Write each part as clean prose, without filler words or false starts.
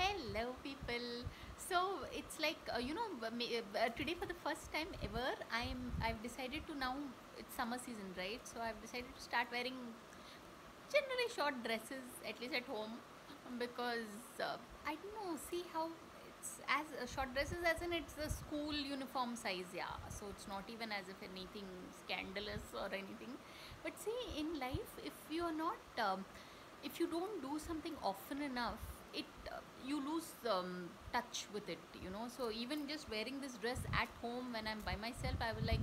Hello, people. So it's like today for the first time ever, I've decided to now. It's summer season, right? So I've decided to start wearing generally short dresses, at least at home, because I don't know. See how it's as short dresses as in it's the school uniform size, yeah. So it's not even as if anything scandalous or anything. But see, in life, if you don't do something often enough, it you lose touch with it, so even just wearing this dress at home when I'm by myself, I will like,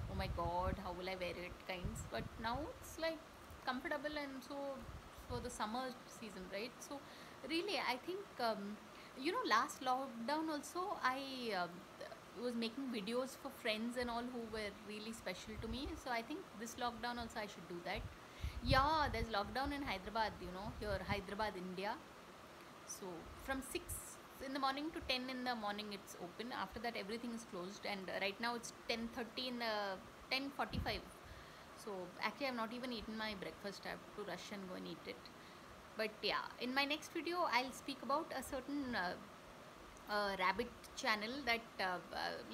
oh my god, how will I wear it kinds. But now it's like comfortable, and so for the summer season, right? So really, I think last lockdown also I was making videos for friends and all who were really special to me. So I think this lockdown also I should do that. Yeah, there's lockdown in Hyderabad, here, Hyderabad, India. So from 6 in the morning to 10 in the morning it's open. After that everything is closed, and right now it's 10:30 in the 10:45. So actually I've not even eaten my breakfast. I have to rush and go and eat it. But yeah, in my next video I'll speak about a certain rabbit channel that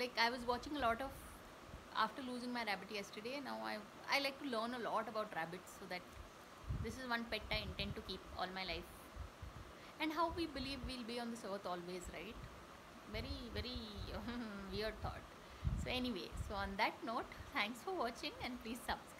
like I was watching a lot of after losing my rabbit yesterday. Now I like to learn a lot about rabbits, so that this is one pet I intend to keep all my life, and how we believe we'll be on this earth always, right? Very, very weird thought. So anyway, so on that note, thanks for watching, and please subscribe.